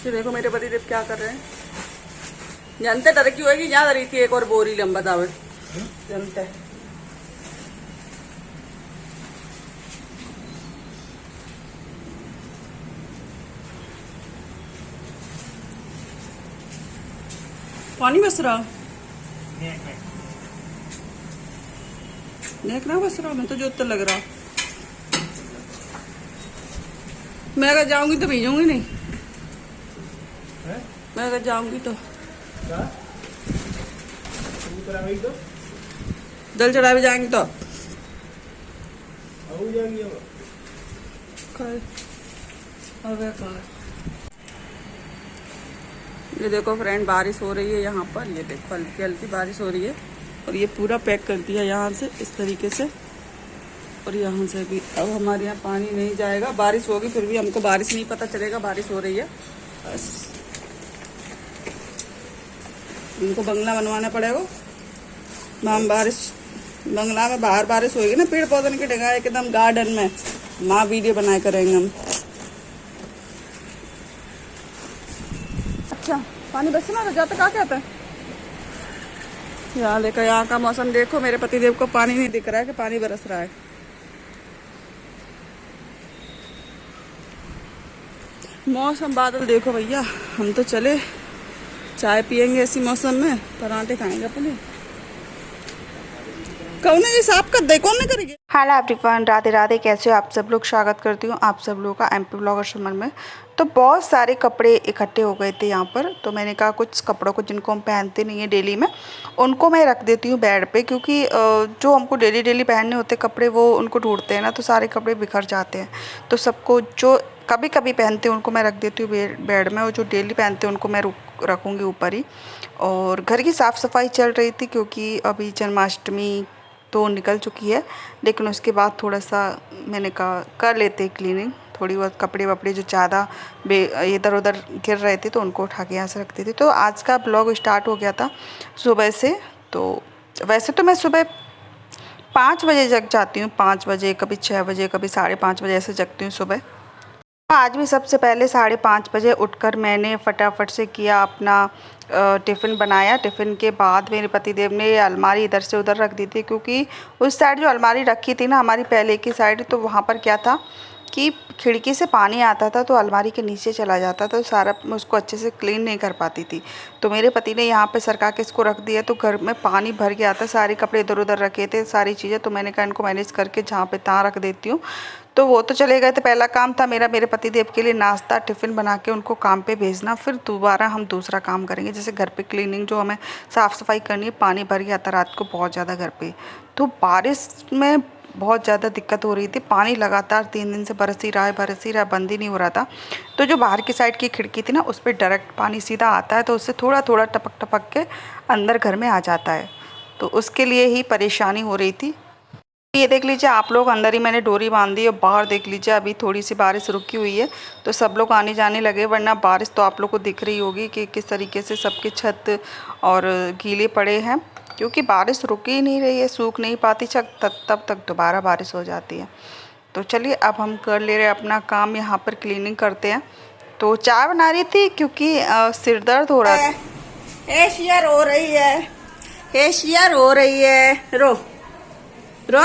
ये देखो मेरे पतिदेव क्या कर रहे हैं। जानते डर की होगी, यहाँ रही थी एक और बोरी लंबा दावे जानते। पानी बस रहा नेक ना बस रहा, मैं तो जोत लग रहा। मैं अगर जाऊंगी तो भेजूंगी नहीं है? मैं अगर जाऊंगी तो दल चढ़ा भी जाएंगे तो ये देखो फ्रेंड, बारिश हो रही है यहाँ पर। ये देखो हल्की हल्की बारिश हो रही है और ये पूरा पैक कर दिया यहाँ से इस तरीके से। और यहाँ से भी अब हमारे यहाँ पानी नहीं जाएगा। बारिश होगी फिर भी हमको बारिश नहीं पता चलेगा बारिश हो रही है। बस इनको बंगला बनवाना पड़ेगा। हम बारिश बंगला में बाहर बारिश होगी ना, पेड़ पौधे की जगह एकदम गार्डन में माँ वीडियो बनाए करेंगे हम। अच्छा पानी बरसना तो जाता क्या कहते हैं। यहाँ देखो, यहाँ का मौसम देखो। मेरे पतिदेव को पानी नहीं दिख रहा है कि पानी बरस रहा है। मौसम बादल देखो भैया। हम तो चले चाय पियेंगे ऐसी मौसम में, पराठे खाएंगे अपने। कौन है ये साफ कर दे, कौन नहीं करेंगे। Hello everyone, Radhe Radhe. कैसे हो आप सब लोग। स्वागत करती हूँ आप सब लोगों का एमपी ब्लॉगर समर में। तो बहुत सारे कपड़े इकट्ठे हो गए थे यहाँ पर, तो मैंने कहा कुछ कपड़ों को जिनको हम पहनते नहीं है डेली में, उनको मैं रख देती हूँ बेड पे। क्योंकि जो हमको डेली डेली पहनने होते कपड़े वो उनको ढूंढते हैं ना, तो सारे कपड़े बिखर जाते हैं। तो सबको जो कभी कभी पहनते हैं उनको मैं रख देती हूँ बेड में, और जो डेली पहनते हैं उनको मैं रखूँगी ऊपर ही। और घर की साफ़ सफाई चल रही थी क्योंकि अभी जन्माष्टमी तो निकल चुकी है, लेकिन उसके बाद थोड़ा सा मैंने कहा कर लेते क्लीनिंग। थोड़ी बहुत कपड़े वपड़े जो ज़्यादा इधर उधर गिर रहे थे तो उनको उठा के यहाँ से रखती थी। तो आज का ब्लॉग स्टार्ट हो गया था सुबह से। तो वैसे तो मैं सुबह 5 बजे जग जाती हूँ, 5 बजे, कभी 6 बजे, कभी 5:30 बजे ऐसे जगती हूँ सुबह। आज भी सबसे पहले 5:30 बजे उठकर मैंने फटाफट से किया अपना टिफ़िन बनाया। टिफ़िन के बाद मेरे पतिदेव ने अलमारी इधर से उधर रख दी थी, क्योंकि उस साइड जो अलमारी रखी थी ना हमारी पहले की साइड, तो वहाँ पर क्या था कि खिड़की से पानी आता था तो अलमारी के नीचे चला जाता था, तो सारा मैं उसको अच्छे से क्लीन नहीं कर पाती थी। तो मेरे पति ने यहाँ पे सरका के इसको रख दिया, तो घर में पानी भर गया था। सारे कपड़े इधर उधर रखे थे, सारी चीज़ें। तो मैंने कहा इनको मैनेज करके जहाँ पे तहाँ रख देती हूँ। तो वो तो चले गए थे। पहला काम था मेरा मेरे पतिदेव के लिए नाश्ता टिफ़िन बना के उनको काम पे भेजना। फिर दोबारा हम दूसरा काम करेंगे, जैसे घर पे क्लीनिंग जो हमें साफ़ सफाई करनी है। पानी भर गया था रात को बहुत ज़्यादा घर पे, तो बारिश में बहुत ज़्यादा दिक्कत हो रही थी। पानी लगातार 3 दिन से बरस ही रहा है, बंद ही नहीं हो रहा था। तो जो बाहर की साइड की खिड़की थी ना, उस पर डायरेक्ट पानी सीधा आता है, तो उससे थोड़ा थोड़ा टपक टपक के अंदर घर में आ जाता है। तो उसके लिए ही परेशानी हो रही थी। ये देख लीजिए आप लोग, अंदर ही मैंने डोरी बांध दी। और बाहर देख लीजिए अभी थोड़ी सी बारिश रुकी हुई है, तो सब लोग आने जाने लगे। वरना बारिश तो आप लोग को दिख रही होगी कि किस तरीके से सबके छत और गीले पड़े हैं, क्योंकि बारिश रुक ही नहीं रही है, सूख नहीं पाती छत तब तक दोबारा बारिश हो जाती है। तो चलिए अब हम कर ले रहे हैं अपना काम, यहाँ पर क्लीनिंग करते हैं। तो चाय बना रही थी क्योंकि सिर दर्द हो रहा था। एशियर हो रही है, एशियर हो रही है। रो रो,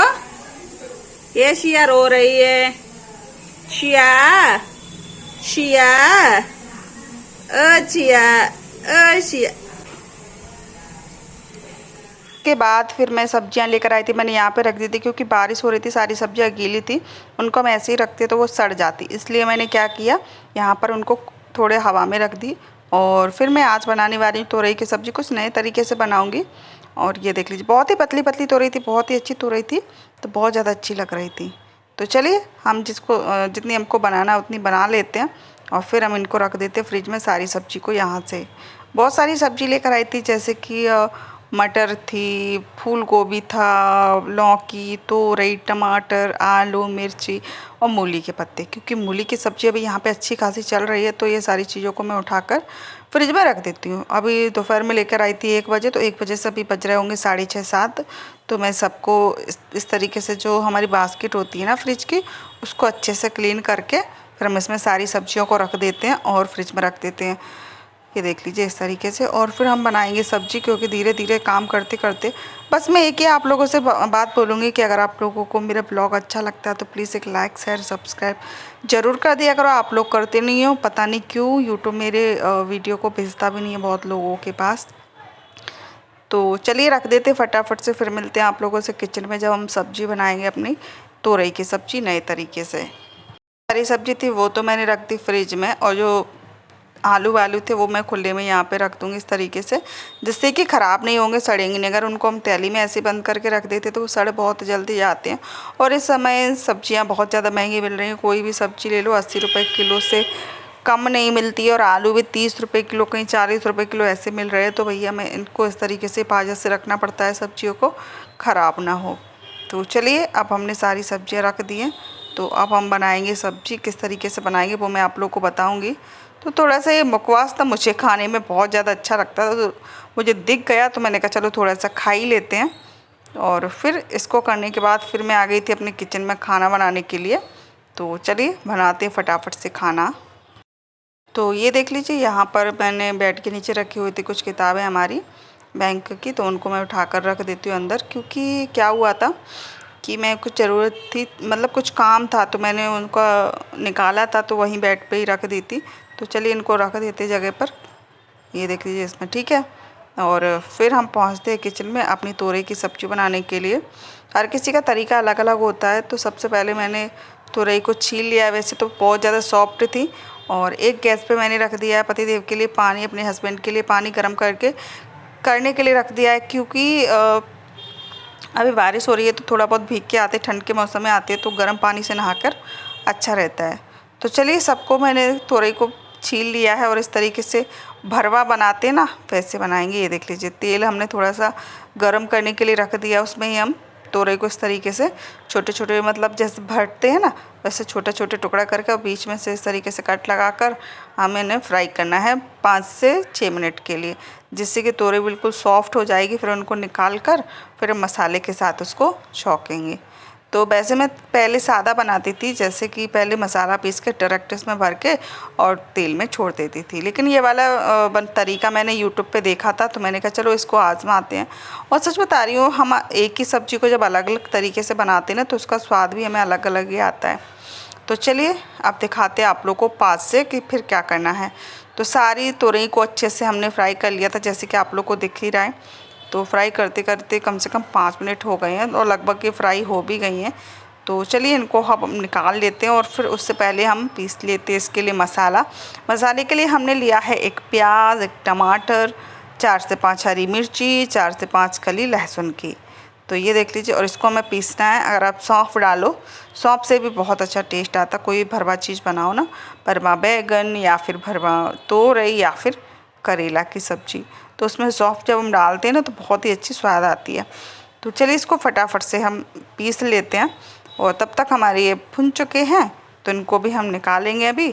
ये शिया रो रही है। शिया शिया शिया शिया। के बाद फिर मैं सब्जियां लेकर आई थी, मैंने यहाँ पे रख दी थी क्योंकि बारिश हो रही थी, सारी सब्जियां गीली थी। उनको हम ऐसे ही रखते तो वो सड़ जाती, इसलिए मैंने क्या किया यहाँ पर उनको थोड़े हवा में रख दी। और फिर मैं आज बनाने वाली हूँ तोरई की सब्ज़ी, कुछ नए तरीके से बनाऊँगी। और ये देख लीजिए बहुत ही पतली पतली तोरई थी, बहुत ही अच्छी तोरई थी, तो बहुत ज़्यादा अच्छी लग रही थी। तो चलिए हम जितनी हमको बनाना है उतनी बना लेते हैं, और फिर हम इनको रख देते हैं फ्रिज में सारी सब्ज़ी को। यहाँ से बहुत सारी सब्ज़ी लेकर आई थी, जैसे कि मटर थी, फूल गोभी था, लौकी, तोरई, टमाटर, आलू, मिर्ची और मूली के पत्ते। क्योंकि मूली की सब्ज़ी अभी यहाँ पे अच्छी खासी चल रही है, तो ये सारी चीज़ों को मैं उठाकर फ्रिज में रख देती हूँ। अभी दोपहर में लेकर आई थी 1 बजे, तो 1 बजे से अभी बज रहे होंगे 6:30 7। तो मैं सबको इस तरीके से जो हमारी बास्केट होती है ना फ्रिज की, उसको अच्छे से क्लीन करके फिर हम इसमें सारी सब्जियों को रख देते हैं और फ्रिज में रख देते हैं। ये देख लीजिए इस तरीके से। और फिर हम बनाएंगे सब्जी, क्योंकि धीरे धीरे काम करते करते बस मैं एक ही आप लोगों से बात बोलूँगी कि अगर आप लोगों को मेरा ब्लॉग अच्छा लगता है तो प्लीज़ एक लाइक शेयर सब्सक्राइब ज़रूर कर दिया करो। आप लोग करते नहीं हो, पता नहीं क्यों यूट्यूब मेरे वीडियो को भेजता भी नहीं है बहुत लोगों के पास। तो चलिए रख देते फटाफट से, फिर मिलते हैं आप लोगों से किचन में जब हम सब्जी बनाएंगे अपनी तोरई की सब्जी नए तरीके से। सारी सब्जी थी वो तो मैंने रख दी फ्रिज में, और जो आलू वालू थे वो मैं खुले में यहाँ पे रख दूँगी इस तरीके से, जिससे कि ख़राब नहीं होंगे, सड़ेंगे नहीं। अगर उनको हम थैली में ऐसे बंद करके रख देते तो वो सड़ बहुत जल्दी जाते हैं। और इस समय सब्जियाँ बहुत ज़्यादा महंगी मिल रही हैं, कोई भी सब्ज़ी ले लो 80 रुपये किलो से कम नहीं मिलती है, और आलू भी 30 रुपये किलो, कहीं 40 रुपये किलो ऐसे मिल रहे हैं। तो भैया मैं इनको इस तरीके से हिफाजत से रखना पड़ता है सब्जियों को, ख़राब ना हो। तो चलिए अब हमने सारी सब्जियाँ रख दी हैं, तो अब हम बनाएंगे सब्जी। किस तरीके से बनाएंगे वो मैं आप लोग को बताऊंगी। तो थोड़ा सा ये मुखवास था, मुझे खाने में बहुत ज़्यादा अच्छा लगता था, तो मुझे दिख गया तो मैंने कहा चलो थोड़ा सा खा ही लेते हैं। और फिर इसको करने के बाद फिर मैं आ गई थी अपने किचन में खाना बनाने के लिए। तो चलिए बनाते हैं फटाफट से खाना। तो ये देख लीजिए यहाँ पर मैंने बेड के नीचे रखी हुई थी कुछ किताबें हमारी बैंक की, तो उनको मैं उठाकर रख देती हूँ अंदर। क्योंकि क्या हुआ था कि मैं कुछ ज़रूरत थी, मतलब कुछ काम था, तो मैंने उनको निकाला था तो वहीं बेड पे ही रख दी थी। तो चलिए इनको रख देते जगह पर। ये देख लीजिए इसमें ठीक है। और फिर हम पहुंचते हैं किचन में अपनी तोरई की सब्ज़ी बनाने के लिए। हर किसी का तरीका अलग अलग होता है। तो सबसे पहले मैंने तोरई को छील लिया। वैसे तो बहुत ज़्यादा सॉफ्ट थी। और एक गैस पे मैंने रख दिया है पतिदेव के लिए पानी, अपने हस्बैंड के लिए पानी गर्म करने के लिए रख दिया है। क्योंकि अभी बारिश हो रही है तो थोड़ा बहुत भीग के आते, ठंड के मौसम में आते हैं तो गर्म पानी से नहाकर अच्छा रहता है। तो चलिए सबको मैंने तोरई को छील लिया है, और इस तरीके से भरवा बनाते ना वैसे बनाएंगे। ये देख लीजिए तेल हमने थोड़ा सा गर्म करने के लिए रख दिया, उसमें ही हम तोरई को इस तरीके से छोटे छोटे, मतलब जैसे भरते हैं ना वैसे छोटे छोटे टुकड़ा करके, और बीच में से इस तरीके से कट लगाकर हमें इन्हें फ्राई करना है 5 से 6 मिनट के लिए, जिससे कि तोरई बिल्कुल सॉफ्ट हो जाएगी। फिर उनको निकाल कर फिर हम मसाले के साथ उसको छौंकेंगे। तो वैसे मैं पहले सादा बनाती थी, जैसे कि पहले मसाला पीस के डायरेक्ट इसमें भर के और तेल में छोड़ देती थी। लेकिन ये वाला तरीका मैंने यूट्यूब पे देखा था, तो मैंने कहा चलो इसको आजमाते हैं। और सच बता रही हूँ, हम एक ही सब्ज़ी को जब अलग अलग तरीके से बनाते हैं ना तो उसका स्वाद भी हमें अलग अलग ही आता है। तो चलिए अब दिखाते हैं आप लोग को पास से कि फिर क्या करना है। तो सारी तोरई को अच्छे से हमने फ्राई कर लिया था, जैसे कि आप लोग को दिख ही रहा है। तो फ्राई करते करते कम से कम 5 मिनट हो गए हैं, और लगभग ये फ्राई हो भी गई हैं। तो चलिए इनको हम निकाल लेते हैं, और फिर उससे पहले हम पीस लेते हैं इसके लिए मसाला। मसाले के लिए हमने लिया है 1 प्याज, 1 टमाटर, 4 से 5 हरी मिर्ची, 4 से 5 कली लहसुन की। तो ये देख लीजिए, और इसको हमें पीसना है। अगर आप सौंफ डालो, सौंफ से भी बहुत अच्छा टेस्ट आता। कोई भरवा चीज़ बनाओ ना, भरवा बैगन या फिर भरवा तोरई या फिर करेला की सब्ज़ी, तो उसमें सौंफ जब हम डालते हैं ना तो बहुत ही अच्छी स्वाद आती है। तो चलिए इसको फटाफट से हम पीस लेते हैं, और तब तक हमारे ये भुन चुके हैं तो इनको भी हम निकालेंगे। अभी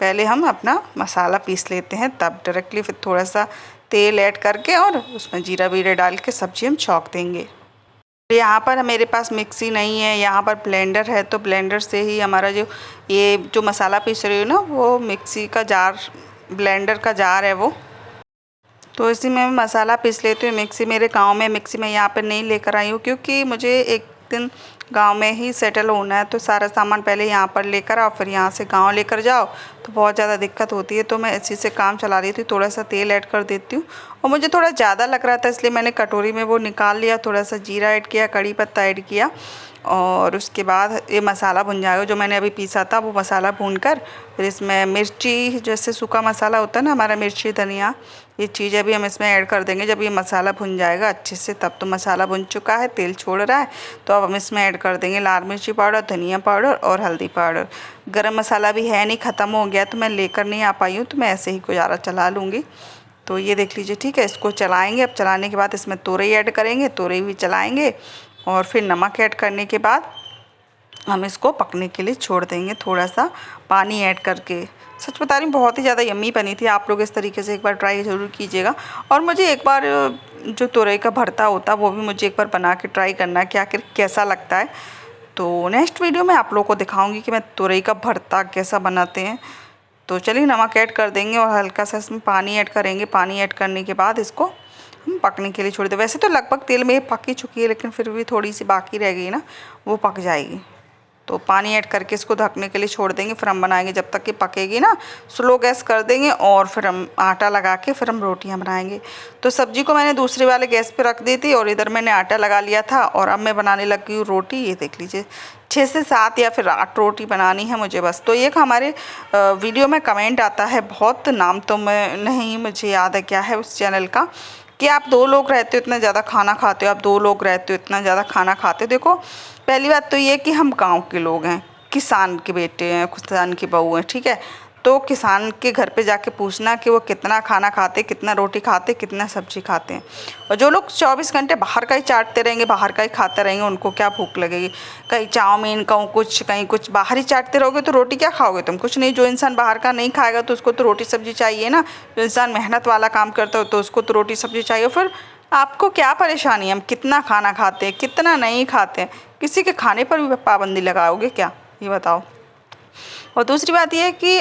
पहले हम अपना मसाला पीस लेते हैं, तब डायरेक्टली फिर थोड़ा सा तेल ऐड करके और उसमें जीरा वीरा डाल के सब्ज़ी हम छौंक देंगे। यहाँ पर मेरे पास मिक्सी नहीं है, यहाँ पर ब्लेंडर है, तो ब्लेंडर से ही हमारा जो मसाला पीस रही हूँ ना, वो मिक्सी का जार, ब्लेंडर का जार है वो। तो इसी में मसाला पीस लेती हूँ। मिक्सी मेरे गांव में, मिक्सी में यहाँ पर नहीं लेकर आई हूँ, क्योंकि मुझे एक दिन गांव में ही सेटल होना है। तो सारा सामान पहले यहाँ पर लेकर आओ, फिर यहाँ से गांव लेकर जाओ, तो बहुत ज़्यादा दिक्कत होती है। तो मैं इसी से काम चला रही थी। थोड़ा सा तेल ऐड कर देती हूँ, और मुझे थोड़ा ज़्यादा लग रहा था इसलिए मैंने कटोरी में वो निकाल लिया। थोड़ा सा जीरा ऐड किया, कड़ी पत्ता ऐड किया, और उसके बाद ये मसाला भुन जाएगा। जो मैंने अभी पीसा था वो मसाला भूनकर फिर इसमें मिर्ची, जैसे सूखा मसाला होता है ना हमारा, मिर्ची धनिया, ये चीज़ें भी हम इसमें ऐड कर देंगे जब ये मसाला भुन जाएगा अच्छे से। तब तो मसाला भुन चुका है, तेल छोड़ रहा है, तो अब हम इसमें ऐड कर देंगे लाल मिर्ची पाउडर, धनिया पाउडर और हल्दी पाउडर। गरम मसाला भी है नहीं, ख़त्म हो गया, तो मैं लेकर नहीं आ पाई हूँ, तो मैं ऐसे ही गुजारा चला लूँगी। तो ये देख लीजिए, ठीक है। इसको चलाएँगे। अब चलाने के बाद इसमें तोरई ऐड करेंगे, तोरई भी चलाएँगे, और फिर नमक ऐड करने के बाद हम इसको पकने के लिए छोड़ देंगे, थोड़ा सा पानी ऐड करके। सच बता रही हूँ, बहुत ही ज़्यादा यम्मी बनी थी। आप लोग इस तरीके से एक बार ट्राई ज़रूर कीजिएगा। और मुझे एक बार जो तोरई का भरता होता है वो भी मुझे एक बार बना के ट्राई करना है कि आखिर कैसा लगता है। तो नेक्स्ट वीडियो में आप लोगों को दिखाऊंगी कि मैं तुरई का भरता कैसा बनाते हैं। तो चलिए नमक ऐड कर देंगे और हल्का सा इसमें पानी ऐड करेंगे। पानी ऐड करने के बाद इसको हम पकने के लिए छोड़ दें। वैसे तो लगभग तेल में पक ही चुकी है, लेकिन फिर भी थोड़ी सी बाकी रह गई ना, वो पक जाएगी। तो पानी ऐड करके इसको ढकने के लिए छोड़ देंगे। फिर हम बनाएंगे जब तक कि पकेगी ना, स्लो गैस कर देंगे और फिर हम आटा लगा के फिर हम रोटियां बनाएंगे। तो सब्जी को मैंने दूसरे वाले गैस पे रख दी थी और इधर मैंने आटा लगा लिया था और अब मैं बनाने लगी हूँ रोटी। ये देख लीजिए 6 से 7 या फिर 8 रोटी बनानी है मुझे बस। तो एक हमारे वीडियो में कमेंट आता है बहुत, नाम तो मैं नहीं मुझे याद है क्या है उस चैनल का, कि आप 2 लोग रहते हो इतना ज़्यादा खाना खाते हो, आप 2 लोग रहते हो इतना ज़्यादा खाना खाते हो। देखो पहली बात तो ये कि हम गांव के लोग हैं, किसान के बेटे हैं, किसान की बहू हैं, ठीक है। तो किसान के घर पे जाके पूछना कि वो कितना खाना खाते, कितना रोटी खाते, कितना सब्जी खाते हैं। और जो लोग 24 घंटे बाहर का ही चाटते रहेंगे, बाहर का ही खाते रहेंगे, उनको क्या भूख लगेगी। कहीं चाउमीन, कहीं कुछ बाहर ही चाटते रहोगे तो रोटी क्या खाओगे तुम, कुछ नहीं। जो इंसान बाहर का नहीं खाएगा तो उसको तो रोटी सब्जी चाहिए ना। जो इंसान मेहनत वाला काम करता हो तो उसको तो रोटी सब्जी चाहिए। फिर आपको क्या परेशानी है हम कितना खाना खाते हैं कितना नहीं खाते हैं, किसी के खाने पर भी पाबंदी लगाओगे क्या, ये बताओ। और दूसरी बात ये है कि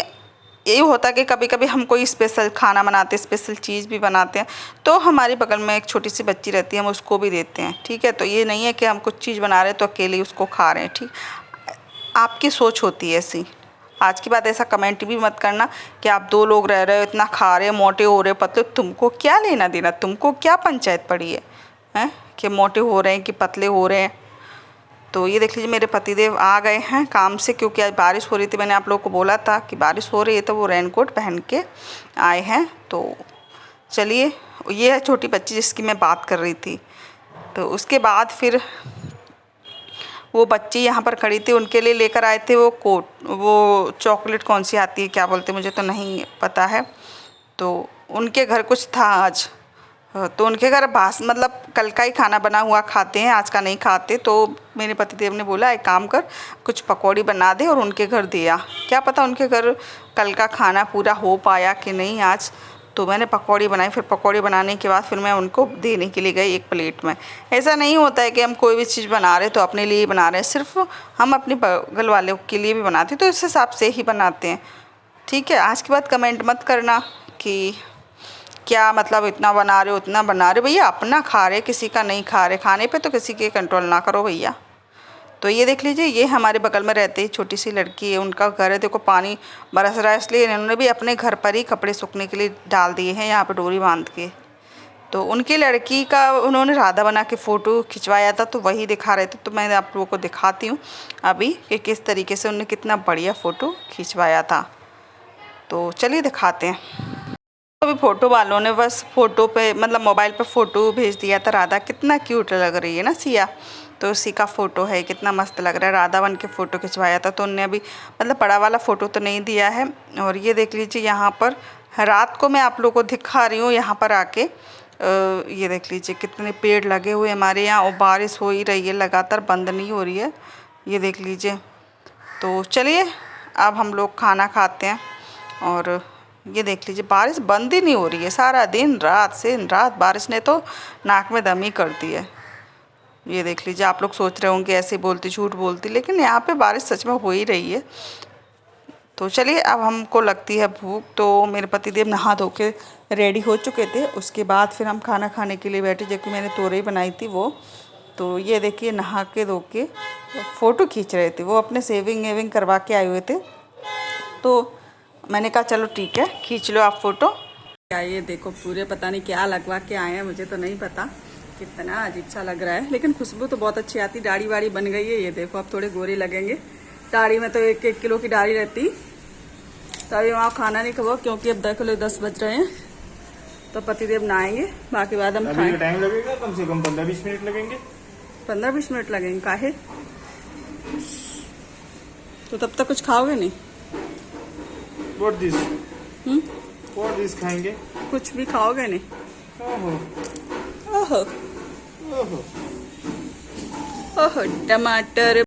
यही होता है कि कभी कभी हम कोई स्पेशल खाना बनाते हैं, स्पेशल चीज़ भी बनाते हैं, तो हमारे बगल में एक छोटी सी बच्ची रहती है, हम उसको भी देते हैं, ठीक है। तो ये नहीं है कि हम कुछ चीज़ बना रहे हैं तो अकेले उसको खा रहे हैं, ठीक। आपकी सोच होती है ऐसी। आज की बात ऐसा कमेंट भी मत करना कि आप 2 लोग रह रहे हो, इतना खा रहे हो, मोटे हो रहे हो, पतले, तुमको क्या लेना देना, तुमको क्या पंचायत पड़ी है हैं कि मोटे हो रहे हैं कि पतले हो रहे हैं। तो ये देख लीजिए मेरे पतिदेव आ गए हैं काम से, क्योंकि आज बारिश हो रही थी। मैंने आप लोगों को बोला था कि बारिश हो रही है, तो वो रेनकोट पहन के आए हैं। तो चलिए, ये है छोटी बच्ची जिसकी मैं बात कर रही थी। तो उसके बाद फिर वो बच्ची यहाँ पर खड़ी थी, उनके लिए लेकर आए थे वो कोट, वो चॉकलेट कौन सी आती है क्या बोलते मुझे तो नहीं पता है। तो उनके घर कुछ था आज, तो उनके घर मतलब कल का ही खाना बना हुआ खाते हैं, आज का नहीं खाते। तो मेरे पतिदेव ने बोला एक काम कर, कुछ पकौड़ी बना दे और उनके घर दिया। क्या पता उनके घर कल का खाना पूरा हो पाया कि नहीं आज। तो मैंने पकौड़ी बनाई, फिर पकौड़ी बनाने के बाद फिर मैं उनको देने के लिए गई एक प्लेट में। ऐसा नहीं होता है कि हम कोई भी चीज़ बना रहे तो अपने लिए ही बना रहे हैं, सिर्फ हम अपने बगल वालों के लिए भी बनाते हैं, तो इस हिसाब से ही बनाते हैं, ठीक है। आज के बाद कमेंट मत करना कि क्या मतलब इतना बना रहे हो उतना बना रहे हो। भैया अपना खा रहे, किसी का नहीं खा रहे, खाने पे तो किसी के कंट्रोल ना करो भैया। तो ये देख लीजिए, ये हमारे बगल में रहते ही छोटी सी लड़की है, उनका घर है। देखो पानी बरस रहा है, इसलिए इन्होंने भी अपने घर पर ही कपड़े सूखने के लिए डाल दिए हैं, यहाँ पर डोरी बांध के। तो उनकी लड़की का उन्होंने राधा बना के फ़ोटो खिंचवाया था, तो वही दिखा रहे थे। तो मैं आप लोगों को दिखाती हूँ अभी कि किस तरीके से उन्होंने कितना बढ़िया फ़ोटो खिंचवाया था। तो चलिए दिखाते हैं। अभी फ़ोटो वालों ने बस फ़ोटो पे मतलब मोबाइल पे फ़ोटो भेज दिया था, राधा कितना क्यूट लग रही है ना सिया। तो उसी का फ़ोटो है, कितना मस्त लग रहा है, राधा बन के फ़ोटो खिंचवाया था। तो उनने अभी मतलब बड़ा वाला फ़ोटो तो नहीं दिया है। और ये देख लीजिए यहाँ पर रात को मैं आप लोगों को दिखा रही हूँ यहाँ पर आके। ये देख लीजिए कितने पेड़ लगे हुए हमारे यहाँ, और बारिश हो ही रही है लगातार, बंद नहीं हो रही है, ये देख लीजिए। तो चलिए अब हम लोग खाना खाते हैं। और ये देख लीजिए बारिश बंद ही नहीं हो रही है, सारा दिन रात से रात बारिश ने तो नाक में दम ही कर दी है। ये देख लीजिए, आप लोग सोच रहे होंगे ऐसे बोलती झूठ बोलती, लेकिन यहाँ पे बारिश सच में हो ही रही है। तो चलिए अब हमको लगती है भूख, तो मेरे पतिदेव नहा धो के रेडी हो चुके थे। उसके बाद फिर हम खाना खाने के लिए बैठे, जबकि मैंने तोरई बनाई थी वो। तो ये देखिए नहा के धो के फ़ोटो खींच रहे थे, वो अपने सेविंग वेविंग करवा के आए हुए थे। तो मैंने कहा चलो ठीक है खींच लो आप फ़ोटो। क्या ये देखो पूरे पता नहीं क्या लगवा के आए हैं, मुझे तो नहीं पता, कितना अजीब सा लग रहा है, लेकिन खुशबू तो बहुत अच्छी आती। दाढ़ी वाड़ी बन गई है, ये देखो अब थोड़े गोरे लगेंगे। दाढ़ी में तो 1-1 किलो की दाढ़ी रहती। तो अभी वहाँ खाना नहीं खाओ, क्योंकि अब देखो 10 बज रहे हैं, तो पतिदेव नहाएंगे, बाकी बाद हम खाएंगे। टाइम लगेगा कम से कम 15-20 मिनट लगेंगे। 15-20 मिनट लगेंगे काहे? तो तब तक कुछ खाओगे नहीं? What this खाएंगे? कुछ भी खाओगे नहीं? ओहो ओहो ओहो ओहो टमाटर